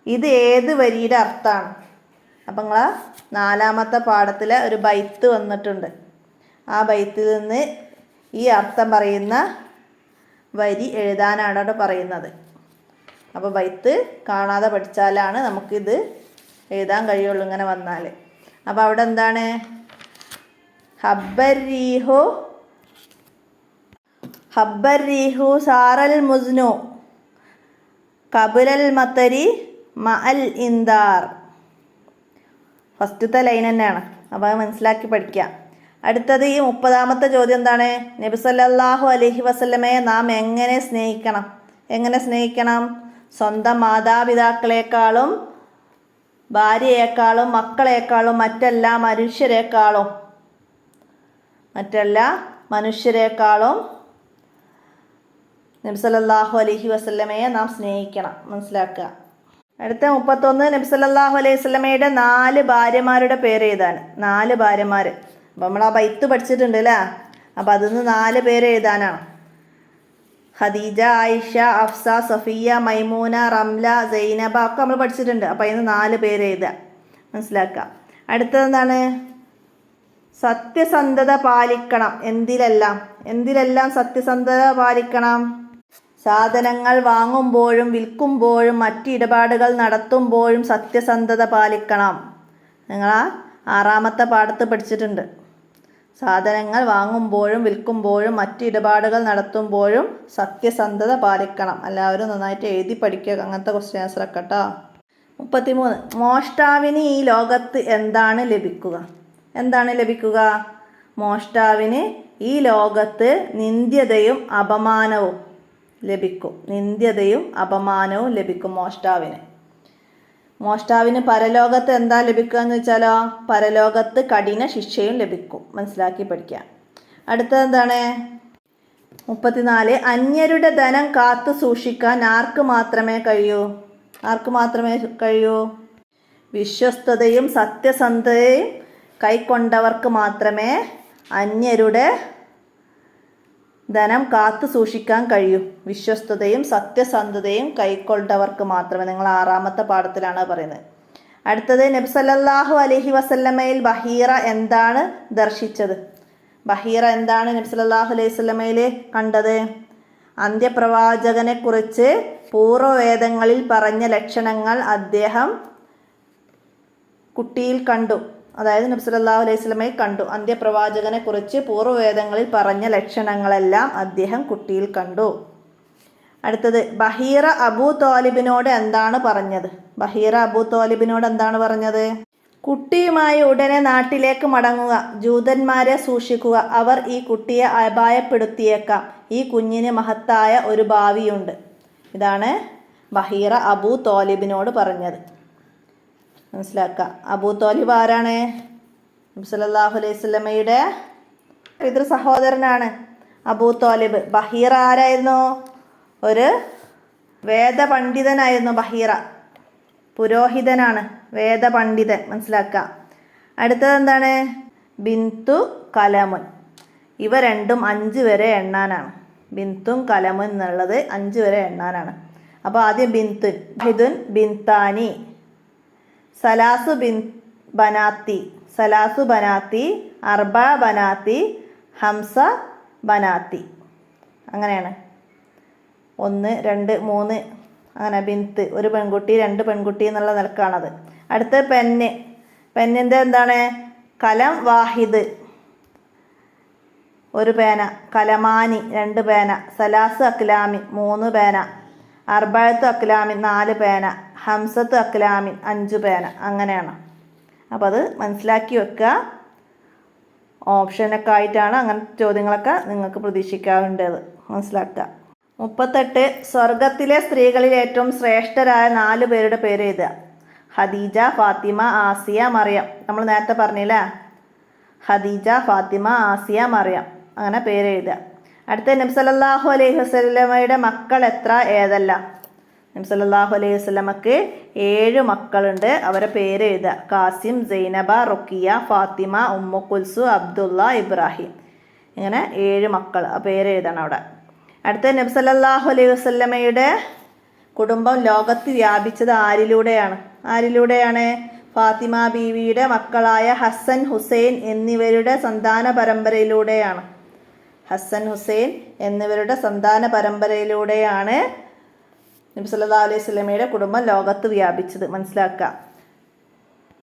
ഇത് ഏത് വരിയുടെ അർത്ഥമാണ്? അപ്പം നിങ്ങൾ 4ാമത്തെ പാഠത്തിൽ ഒരു ബൈത്ത് വന്നിട്ടുണ്ട്. ആ ബൈത്തിൽ നിന്ന് ഈ അർത്ഥം പറയുന്ന വരി എഴുതാനാണ് അവിടെ പറയുന്നത്. അപ്പോൾ ബൈത്ത് കാണാതെ പഠിച്ചാലാണ് നമുക്കിത് എഴുതാൻ കഴിയുള്ളൂ ഇങ്ങനെ വന്നാൽ. അപ്പോൾ അവിടെ എന്താണ്? ഹബ്ബർരീഹു സാറൽ മുസ്നു കബുലൽ മത്തരി മഅൽ ഇന്ദാർ. ഫസ്റ്റത്തെ ലൈൻ തന്നെയാണ്. അപ്പോൾ അത് മനസ്സിലാക്കി പഠിക്കുക. അടുത്തത് ഈ 30ാമത്തെ ചോദ്യം എന്താണ്? നബി സല്ലല്ലാഹു അലൈഹി വസല്ലമയെ നാം എങ്ങനെ സ്നേഹിക്കണം? സ്വന്തം മാതാപിതാക്കളെക്കാളും ഭാര്യയെക്കാളും മക്കളെക്കാളും മറ്റെല്ലാ മനുഷ്യരെക്കാളും നബി സല്ലല്ലാഹു അലൈഹി വസല്ലമയെ നാം സ്നേഹിക്കണം. മനസ്സിലാക്കുക. അടുത്ത 31, നബി സല്ലല്ലാഹു അലൈഹി വസല്ലമയുടെ 4 ഭാര്യമാരുടെ പേര് എഴുതാൻ. 4 ഭാര്യമാർ. അപ്പം നമ്മൾ ആ ബൈത്ത് പഠിച്ചിട്ടുണ്ട് അല്ലേ? അപ്പം അതിന്ന് 4 പേര് എഴുതാനാണ്. ഖദീജ, ആയിഷ, ഹഫ്സ, സഫിയ, മൈമൂന, റംല, സൈനബ ഒക്കെ നമ്മൾ പഠിച്ചിട്ടുണ്ട്. അപ്പം അതിന് 4 പേര് എഴുതുക. മനസ്സിലാക്കുക. അടുത്തതെന്താണ്? സത്യസന്ധത പാലിക്കണം. എന്തിലെല്ലാം സത്യസന്ധത പാലിക്കണം? സാധനങ്ങൾ വാങ്ങുമ്പോഴും വിൽക്കുമ്പോഴും മറ്റ് ഇടപാടുകൾ നടത്തുമ്പോഴും സത്യസന്ധത പാലിക്കണം. നിങ്ങൾ 6ാമത്തെ പാഠത്ത് പഠിച്ചിട്ടുണ്ട്. സാധനങ്ങൾ വാങ്ങുമ്പോഴും വിൽക്കുമ്പോഴും മറ്റ് ഇടപാടുകൾ നടത്തുമ്പോഴും സത്യസന്ധത പാലിക്കണം. എല്ലാവരും നന്നായിട്ട് എഴുതി പഠിക്കുക. അങ്ങനത്തെ ക്വസ്റ്റ്യൻ ആൻസർ ഒക്കെ കേട്ടോ. 33, മോഷ്ടാവിന് ഈ ലോകത്ത് എന്താണ് ലഭിക്കുക? മോഷ്ടാവിന് ഈ ലോകത്ത് നിന്ദ്യതയും അപമാനവും ലഭിക്കും. മോഷ്ടാവിന് പരലോകത്ത് എന്താ ലഭിക്കുക എന്ന് വെച്ചാലോ, പരലോകത്ത് കഠിന ശിക്ഷയും ലഭിക്കും. മനസ്സിലാക്കി പഠിക്കുക. അടുത്തത് എന്താണ്? 34, അന്യരുടെ ധനം കാത്തു സൂക്ഷിക്കാൻ ആർക്ക് മാത്രമേ കഴിയൂ? വിശ്വസ്തതയും സത്യസന്ധതയും കൈക്കൊണ്ടവർക്ക് മാത്രമേ അന്യരുടെ ധനം കാത്തു സൂക്ഷിക്കാൻ കഴിയൂ. വിശ്വസ്തതയും സത്യസന്ധതയും കൈക്കൊണ്ടവർക്ക് മാത്രമേ. നിങ്ങൾ 6ാമത്തെ പാഠത്തിലാണ് പറയുന്നത്. അടുത്തത്, നബി സല്ലല്ലാഹു അലൈഹി വസല്ലമയിൽ ബഹീറ എന്താണ് ദർശിച്ചത്? നബി സല്ലല്ലാഹു അലൈഹി വസല്ലമയിൽ കണ്ടത്? അന്ത്യപ്രവാചകനെക്കുറിച്ച് പൂർവ്വവേദങ്ങളിൽ പറഞ്ഞ ലക്ഷണങ്ങൾ അദ്ദേഹം കുട്ടിയിൽ കണ്ടു. അതായത് നബി സല്ലല്ലാഹു അലൈഹി വസല്ലമയെ കണ്ടു. അന്ത്യപ്രവാചകനെക്കുറിച്ച് പൂർവ്വവേദങ്ങളിൽ പറഞ്ഞ ലക്ഷണങ്ങളെല്ലാം അദ്ദേഹം കുട്ടിയിൽ കണ്ടു. അടുത്തത്, ബഹീറ അബൂ ത്വാലിബിനോട് എന്താണ് പറഞ്ഞത്? ബഹീറ അബൂ ത്വാലിബിനോട് എന്താണ് പറഞ്ഞത്? കുട്ടിയുമായി ഉടനെ നാട്ടിലേക്ക് മടങ്ങുക, ജൂതന്മാരെ സൂക്ഷിക്കുക, അവർ ഈ കുട്ടിയെ അപായപ്പെടുത്തിയേക്കാം, ഈ കുഞ്ഞിന് മഹത്തായ ഒരു ഭാവിയുണ്ട്. ഇതാണ് ബഹീറ അബൂ ത്വാലിബിനോട് പറഞ്ഞത്. മനസ്സിലാക്കുക. അബൂ ത്വാലിബ് ആരാണ്? നബി സല്ലല്ലാഹു അലൈഹി വസല്ലമയുടെ പിതൃ സഹോദരനാണ് അബൂ ത്വാലിബ്. ബഹീറ ആരായിരുന്നു? ഒരു വേദപണ്ഡിതനായിരുന്നു. ബഹീറ പുരോഹിതനാണ്, വേദപണ്ഡിതൻ. മനസ്സിലാക്കുക. അടുത്തത് എന്താണ്? ബിന്തു കലമുൻ. ഇവ രണ്ടും 5 വരെ എണ്ണാനാണ്. ബിന്തും കലമുൻ എന്നുള്ളത് 5 വരെ എണ്ണാനാണ്. അപ്പോൾ ആദ്യം ബിന്തുൻ, ഹിദുൻ, ബിന്താനി, സലാസു ബനാത്തി, സലാസു ബനാത്തി, അർബ ബനാത്തി, ഹംസ ബനാത്തി. അങ്ങനെയാണ്. 1, 2, 3 അങ്ങനെ ബിന്ത്, ഒരു പെൺകുട്ടി, 2 പെൺകുട്ടി എന്നുള്ള നിലക്കാണത്. അടുത്ത പെന്ന്. പെന്നിൻ്റെ എന്താണ്? കലം വാഹിദ്, ഒരു പേന. കലമാനി, 2 പേന. സലാസ് അക്ലാമിൻ, 3 പേന. അർബഅത്ത് അക്ലാമിൻ, 4 പേന. ഹംസത്ത് അക്ലാമിൻ, 5 പേന. അങ്ങനെയാണ്. അപ്പോൾ അത് മനസ്സിലാക്കി വെക്കുക. ഓപ്ഷനൊക്കെ ആയിട്ടാണ് അങ്ങനത്തെ ചോദ്യങ്ങളൊക്കെ നിങ്ങൾക്ക് പ്രതീക്ഷിക്കാവുന്നത്. മനസ്സിലാക്കുക. 38, സ്വർഗത്തിലെ സ്ത്രീകളിൽ ഏറ്റവും ശ്രേഷ്ഠരായ 4 പേരുടെ പേര് എഴുതുക. ഖദീജ, ഫാത്തിമ, ആസിയ, മറിയം. നമ്മൾ നേരത്തെ പറഞ്ഞില്ലേ, ഖദീജ, ഫാത്തിമ, ആസിയ, മറിയം. അങ്ങനെ പേര് എഴുതുക. അടുത്ത, നബി സല്ലല്ലാഹു അലൈഹി വസല്ലമയുടെ മക്കൾ എത്ര, ഏതെല്ലാം? നബി സല്ലല്ലാഹു അലൈഹി വസല്ലമക്ക് 7 മക്കളുണ്ട്. അവരെ പേര് എഴുതുക. കാസിം, സൈനബ, റുക്കിയ, ഫാത്തിമ, ഉമ്മു കുൽസു, അബ്ദുള്ള, ഇബ്രാഹിം. ഇങ്ങനെ 7 മക്കൾ. ആ പേര് എഴുതണം അവിടെ. അടുത്ത, നബി സല്ലല്ലാഹു അലൈഹി വസല്ലമയുടെ കുടുംബം ലോകത്ത് വ്യാപിച്ചത് ആരിലൂടെയാണ്? ഫാത്തിമ ബീവിയുടെ മക്കളായ ഹസൻ, ഹുസൈൻ എന്നിവരുടെ സന്താന പരമ്പരയിലൂടെയാണ്. ഹസൻ, ഹുസൈൻ എന്നിവരുടെ സന്താന പരമ്പരയിലൂടെയാണ് നബി സല്ലല്ലാഹു അലൈഹി വസല്ലമയുടെ കുടുംബം ലോകത്ത് വ്യാപിച്ചത്. മനസ്സിലാക്കുക.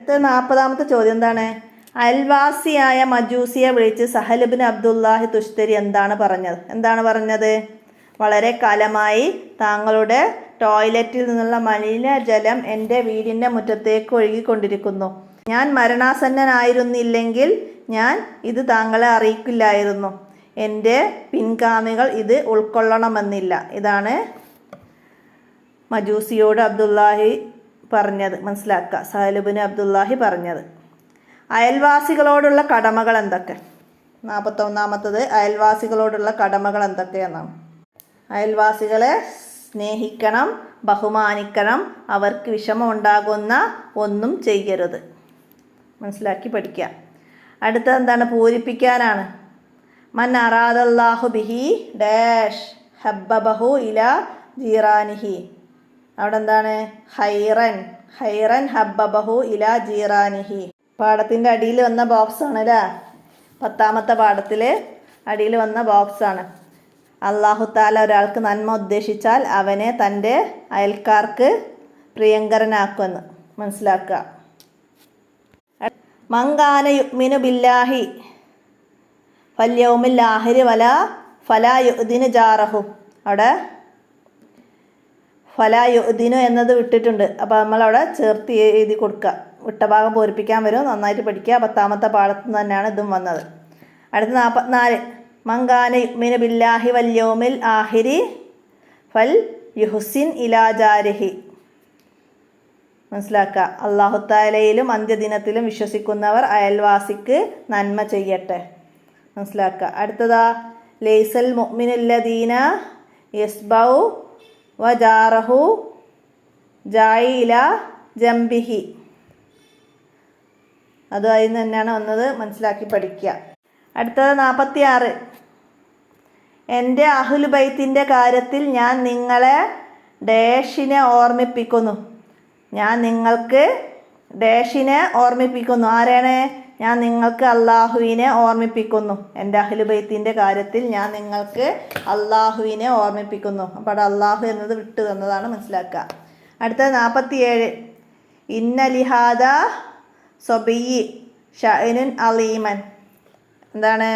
അടുത്ത 40ാമത്തെ ചോദ്യം എന്താണ്? അയൽവാസിയായ മജൂസിയെ വിളിച്ച് സഹൽ ഇബ്നു അബ്ദുല്ലാഹി തുഷ്തരി എന്താണ് പറഞ്ഞത്? വളരെ കാലമായി താങ്കളുടെ ടോയ്ലറ്റിൽ നിന്നുള്ള മലിനജലം എൻ്റെ വീടിൻ്റെ മുറ്റത്തേക്ക് ഒഴുകിക്കൊണ്ടിരിക്കുന്നു. ഞാൻ മരണാസന്നനായിരുന്നില്ലെങ്കിൽ ഞാൻ ഇത് താങ്കളെ അറിയിക്കില്ലായിരുന്നു. എൻ്റെ പിൻഗാമികൾ ഇത് ഉൾക്കൊള്ളണമെന്നില്ല. ഇതാണ് മജൂസിയോട് അബ്ദുല്ലാഹി പറഞ്ഞത്. മനസ്സിലാക്കുക. സഹൽ ഇബ്നു അബ്ദുല്ലാഹി പറഞ്ഞത്. അയൽവാസികളോടുള്ള കടമകൾ എന്തൊക്കെ? 41ാമത്തത്, അയൽവാസികളോടുള്ള കടമകൾ എന്തൊക്കെയെന്നാണ്. അയൽവാസികളെ സ്നേഹിക്കണം, ബഹുമാനിക്കണം, അവർക്ക് വിഷമമുണ്ടാകുന്ന ഒന്നും ചെയ്യരുത്. മനസ്സിലാക്കി പഠിക്കുക. അടുത്തത് എന്താണ്? പൂരിപ്പിക്കാനാണ്. മൻ അറാദല്ലാഹു ബിഹി ഡാഷ് ഹബ്ബബഹു ഇലാ ജീറാനിഹി. അവിടെ എന്താണ്? ഹൈറൻ ഹബ്ബബഹു ഇലാ ജീറാനിഹി. പാഠത്തിൻ്റെ അടിയിൽ വന്ന ബോക്സാണ് അല്ലേ? 10ാമത്തെ പാഠത്തിൽ അടിയിൽ വന്ന ബോക്സാണ്. അല്ലാഹു തആല ഒരാൾക്ക് നന്മ ഉദ്ദേശിച്ചാൽ അവനെ തൻ്റെ അയൽക്കാർക്ക് പ്രിയങ്കരനാക്കുമെന്ന് മനസ്സിലാക്കുക. മങ്കാന യുഅ്മിനു ബില്ലാഹി ഫൽയൗമിൽ ആഖിരി ഫലാ യുഅ്ദിനു ജാറഹു. അവിടെ ഫലാ യുഅ്ദിനു എന്നത് വിട്ടിട്ടുണ്ട്. അപ്പോൾ നമ്മളവിടെ ചേർത്ത് എഴുതി കൊടുക്കുക. വിട്ട ഭാഗം പൂരിപ്പിക്കാൻ വരും. നന്നായിട്ട് പഠിക്കുക. 10ാമത്തെ പാഠത്തു നിന്ന് തന്നെയാണ് ഇതും വന്നത്. അടുത്ത 44, മങ്കാന യുഅ്മിനു ബില്ലാഹി വൽ യൗമിൽ ആഖിരി ഫൽ യുഹ്സിൻ ഇലാ ജാരിഹി. മനസ്സിലാക്കുക. അല്ലാഹു തആലയിലും അന്ത്യദിനത്തിലും വിശ്വസിക്കുന്നവർ അയൽവാസിക്ക് നന്മ ചെയ്യട്ടെ. മനസ്സിലാക്കുക. അടുത്തതാ, ലൈസൽ മുഅ്മിനുല്ലദീന യസ്ബഉ വജാറഹു ജായി ഇലാ ജംബിഹി. അതുമായി തന്നെയാണ് വന്നത്. മനസ്സിലാക്കി പഠിക്കുക. അടുത്തത് 46, എൻ്റെ അഹ്ലു ബൈത്തിൻ്റെ കാര്യത്തിൽ ഞാൻ നിങ്ങളെ ഡാഷിനെ ഓർമ്മിപ്പിക്കുന്നു. ഞാൻ നിങ്ങൾക്ക് ഡാഷിനെ ഓർമ്മിപ്പിക്കുന്നു. ആരാണ്? ഞാൻ നിങ്ങൾക്ക് അള്ളാഹുവിനെ ഓർമ്മിപ്പിക്കുന്നു. എൻ്റെ അഹ്ലുബൈത്തിൻ്റെ കാര്യത്തിൽ ഞാൻ നിങ്ങൾക്ക് അള്ളാഹുവിനെ ഓർമ്മിപ്പിക്കുന്നു. അപ്പോൾ അവിടെ അള്ളാഹു എന്നത് വിട്ടു തന്നതാണ് മനസ്സിലാക്കുക. അടുത്തത് 47. ഇന്ന ലിഹാദ സൊബിയി ഷഅനുൻ അലീമൻ. എന്താണ്?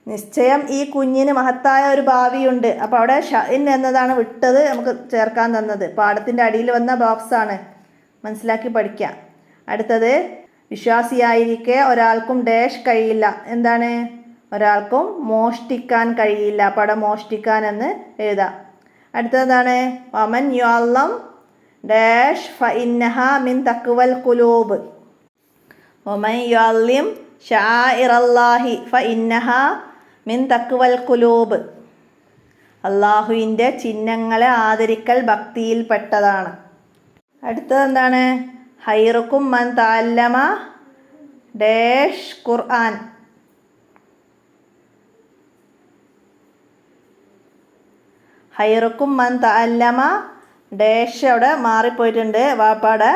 നിശ്ചയം ഈ കുഞ്ഞിന് മഹത്തായ ഒരു ഭാവിയുണ്ട്. അപ്പോൾ അവിടെ ഷഅൻ എന്നതാണ് വിട്ടത് നമുക്ക് ചേർക്കാൻ തന്നത്. പാഠത്തിൻ്റെ അടിയിൽ വന്ന ബോക്സാണ്, മനസ്സിലാക്കി പഠിക്കാം. അടുത്തത് വിശ്വാസിയായിരിക്കെ ഒരാൾക്കും ഡാഷ് കഴിയില്ല. എന്താണ്? ഒരാൾക്കും മോഷ്ടിക്കാൻ കഴിയില്ല. അപ്പോൾ അവിടെ മോഷ്ടിക്കാൻ എന്ന് എഴുതാം. അടുത്തതാണ് വമൻ യുഅല്ലം ഡാഷ് ഫഇന്നഹ മിൻ തഖ്വൽ ഖുലൂബ്. വമൻ യുഅല്ലിം ശആഇറല്ലാഹി ഫഇന്നഹ മിൻ തഖ്വൽ ഖുലൂബ്. അള്ളാഹുവിൻ്റെ ചിഹ്നങ്ങളെ ആദരിക്കൽ ഭക്തിയിൽപ്പെട്ടതാണ്. അടുത്തത് എന്താണ്? ഹൈറുക്കും മൻ തഅല്ലമ ഡാഷ് ഖുർആൻ. ഹൈറുക്കും മൻ തഅല്ലമ ഡാഷ് അവിടെ മാറിപ്പോയിട്ടുണ്ട്. വാപ്പാടെ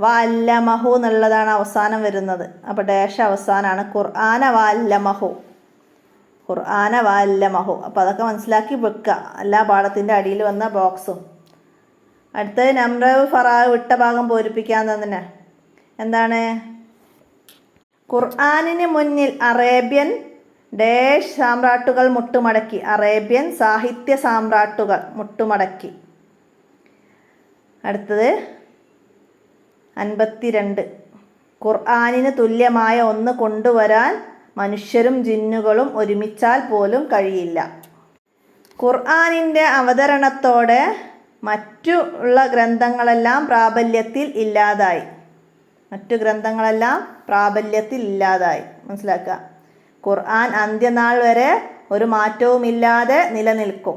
വഅല്ലമഹു എന്നുള്ളതാണ് അവസാനം വരുന്നത്. അപ്പോൾ ഡാഷ് അവസാനമാണ്. ഖുർആന വഅല്ലമഹു, ഖുർആന വഅല്ലമഹു. അപ്പോൾ അതൊക്കെ മനസ്സിലാക്കി വെക്കുക, എല്ലാ പാഠത്തിൻ്റെ അടിയിൽ വന്ന ബോക്സും. അടുത്തത് നംറവ് ഫറാവ് വിട്ട ഭാഗം പൂരിപ്പിക്കാൻ തന്നെ. എന്താണ്? ഖുർആനിന് മുന്നിൽ അറേബ്യൻ ഡാഷ് സാമ്രാട്ടുകൾ മുട്ടുമടക്കി. അറേബ്യൻ സാഹിത്യ സാമ്രാട്ടുകൾ മുട്ടുമടക്കി. അടുത്തത് 52. ഖുർആനിന് തുല്യമായ ഒന്ന് കൊണ്ടുവരാൻ മനുഷ്യരും ജിന്നുകളും ഒരുമിച്ചാൽ പോലും കഴിയില്ല. ഖുർആനിൻ്റെ അവതരണത്തോടെ മറ്റുള്ള ഗ്രന്ഥങ്ങളെല്ലാം പ്രാബല്യത്തിൽ ഇല്ലാതായി. മറ്റു ഗ്രന്ഥങ്ങളെല്ലാം പ്രാബല്യത്തിൽ ഇല്ലാതായി, മനസ്സിലാക്കുക. ഖുർആൻ അന്ത്യനാൾ വരെ ഒരു മാറ്റവുമില്ലാതെ നിലനിൽക്കും.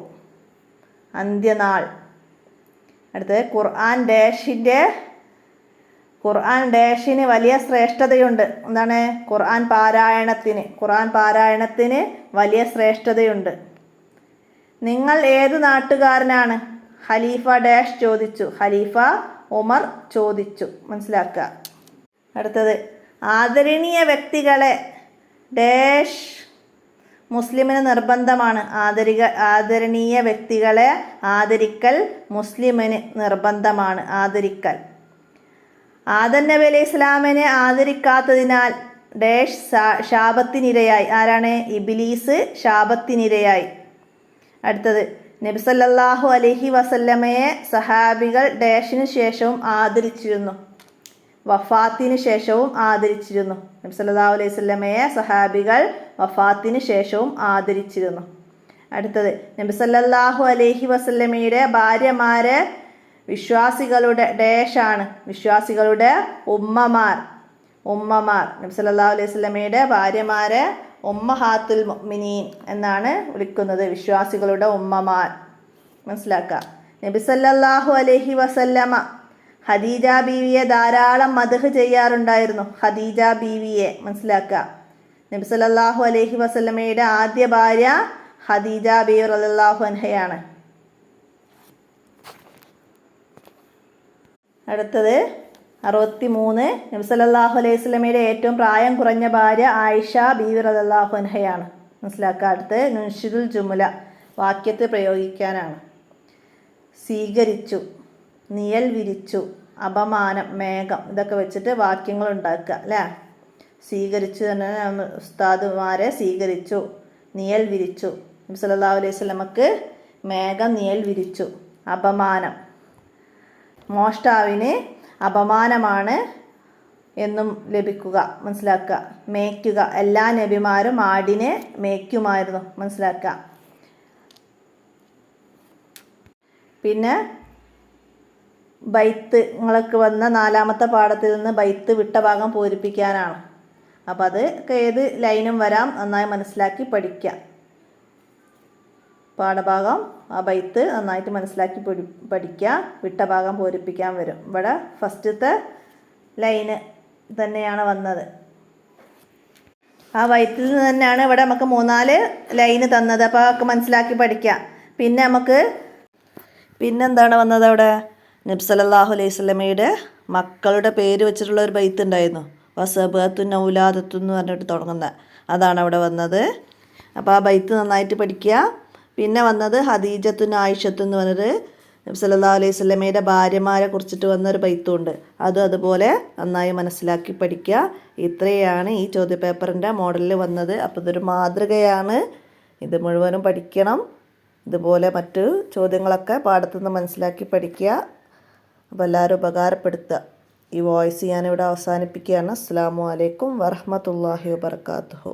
അന്ത്യനാൾ. അടുത്തത് ഖുർആൻ ഡാഷിന് വലിയ ശ്രേഷ്ഠതയുണ്ട്. എന്താണ്? ഖുർആൻ പാരായണത്തിന് വലിയ ശ്രേഷ്ഠതയുണ്ട്. നിങ്ങൾ ഏത് നാട്ടുകാരനാണ്? ഖലീഫ ഡാഷ് ചോദിച്ചു. ഖലീഫ ഉമർ ചോദിച്ചു, മനസ്സിലാക്കുക. അടുത്തത് ആദരണീയ വ്യക്തികളെ ഡാഷ് മുസ്ലിമിന് നിർബന്ധമാണ്. ആദരണീയ വ്യക്തികളെ ആദരിക്കൽ മുസ്ലിമിന് നിർബന്ധമാണ്. ആദരിക്കൽ. ആദം നബി അലൈഹി ഇസ്ലാമിനെ ആദരിക്കാത്തതിനാൽ ഡാഷ് ശാപത്തിനിരയായി. ആരാണ്? ഇബ്ലീസ് ശാപത്തിനിരയായി. അടുത്തത് നബി സല്ലല്ലാഹു അലൈഹി വസല്ലമയെ സഹാബികൾ ഡാഷിന് ശേഷവും ആദരിച്ചിരുന്നു. വഫാത്തിന് ശേഷവും ആദരിച്ചിരുന്നു. നബി സല്ലല്ലാഹു അലൈഹി വസല്ലമയെ സഹാബികൾ വഫാത്തിന് ശേഷവും ആദരിച്ചിരുന്നു. അടുത്തത് നബി സല്ലല്ലാഹു അലൈഹി വസല്ലമയുടെ ഭാര്യമാരെ വിശ്വാസികളുടെ ഡാഷാണ്. വിശ്വാസികളുടെ ഉമ്മമാർ. നബി സല്ലല്ലാഹു അലൈഹി വസല്ലമയുടെ ഭാര്യമാരെ ഉമ്മഹാത്തുൽ മുഅ്മിനീൻ എന്നാണ് വിളിക്കുന്നത്. വിശ്വാസികളുടെ ഉമ്മമാർ, മനസ്സിലാക്കുക. നബി സല്ലല്ലാഹു അലൈഹി വസല്ലമ ഖദീജ ബീവിയെ ധാരാളം മദ്ഹ് ചെയ്യാറുണ്ടായിരുന്നു. ഖദീജ ബീവിയെ, മനസ്സിലാക്കുക. നബി സല്ലല്ലാഹു അലൈഹി വസല്ലമയുടെ ആദ്യ ഭാര്യ ഖദീജ ബീവി റളിയല്ലാഹു അൻഹയാണ്. അടുത്തത് 63. നബി സല്ലല്ലാഹു അലൈഹി വസല്ലമയുടെ ഏറ്റവും പ്രായം കുറഞ്ഞ ഭാര്യ ആയിഷ ബീവി റളിയല്ലാഹു അൻഹയാണ്, മനസ്സിലാക്കുക. അടുത്ത് നുൻഷിദുൽ ജുമുല വാക്യത്തെ പ്രയോഗിക്കാനാണ്. സ്വീകരിച്ചു, നിഴൽ വിരിച്ചു, അപമാനം, മേഘം, ഇതൊക്കെ വെച്ചിട്ട് വാക്യങ്ങൾ ഉണ്ടാക്കുക അല്ലേ. സ്വീകരിച്ചു തന്നെ ഉസ്താദുമാരെ സ്വീകരിച്ചു, നിഴൽ വിരിച്ചു. നബി സല്ലല്ലാഹു അലൈഹി വസല്ലമക്ക് മേഘം നിഴൽ വിരിച്ചു. അപമാനം, മോഷ്ടാവിന് അപമാനമാണ് എന്നും ലഭിക്കുക, മനസ്സിലാക്കുക. മേയ്ക്കുക, എല്ലാ നബിമാരും ആടിനെ മേയ്ക്കുമായിരുന്നു, മനസ്സിലാക്കുക. പിന്നെ ബൈത്ത് നിങ്ങൾക്ക് വന്ന 4ാമത്തെ പാഠത്തിൽ നിന്ന് ബൈത്ത് വിട്ട ഭാഗം പൂരിപ്പിക്കാനാണ്. അപ്പം അത് ഏത് ലൈനും വരാം, നന്നായി മനസ്സിലാക്കി പഠിക്കുക. പാഠഭാഗം ആ ബൈത്ത് നന്നായിട്ട് മനസ്സിലാക്കി പഠിക്കുക. വിട്ട ഭാഗം പൂരിപ്പിക്കാൻ വരും. ഇവിടെ ഫസ്റ്റത്തെ ലൈന് തന്നെയാണ് വന്നത്. ആ ബൈത്തിൽ നിന്ന് തന്നെയാണ് ഇവിടെ നമുക്ക് 3-4 ലൈന് തന്നത്. അപ്പോൾ അതൊക്കെ മനസ്സിലാക്കി പഠിക്കുക. പിന്നെന്താണ് വന്നത്? അവിടെ നബി സല്ലല്ലാഹു അലൈഹി വസല്ലമയുടെ മക്കളുടെ പേര് വെച്ചിട്ടുള്ള ഒരു ബൈത്ത് ഉണ്ടായിരുന്നു. വസബത്തുൻ ഔലാദത്തു എന്ന് പറഞ്ഞിട്ട് തുടങ്ങുന്നത്, അതാണ് അവിടെ വന്നത്. അപ്പോൾ ആ ബൈത്ത് നന്നായിട്ട് പഠിക്കുക. പിന്നെ വന്നത് ഹദീജത്തുൻ ആയിഷത്തു എന്ന് പറഞ്ഞത് നബി സല്ലല്ലാഹു അലൈഹി വസല്ലമയുടെ ഭാര്യമാരെ കുറിച്ചിട്ട് വന്നൊരു ബൈത്തുണ്ട്. അതും അതുപോലെ നന്നായി മനസ്സിലാക്കി പഠിക്കുക. ഇത്രയാണ് ഈ ചോദ്യപേപ്പറിൻ്റെ മോഡലിൽ വന്നത്. അപ്പോൾ ഇതൊരു മാതൃകയാണ്, ഇത് മുഴുവനും പഠിക്കണം. ഇതുപോലെ മറ്റ് ചോദ്യങ്ങളൊക്കെ പാഠത്തുനിന്ന് മനസ്സിലാക്കി പഠിക്കുക. അപ്പോൾ എല്ലാവരും ഉപകാരപ്പെടുത്തുക. ഈ വോയിസ് ഞാനിവിടെ അവസാനിപ്പിക്കുകയാണ്. അസ്സലാമു അലൈക്കും വറഹ്മത്തുള്ളാഹി വബറകാതുഹു.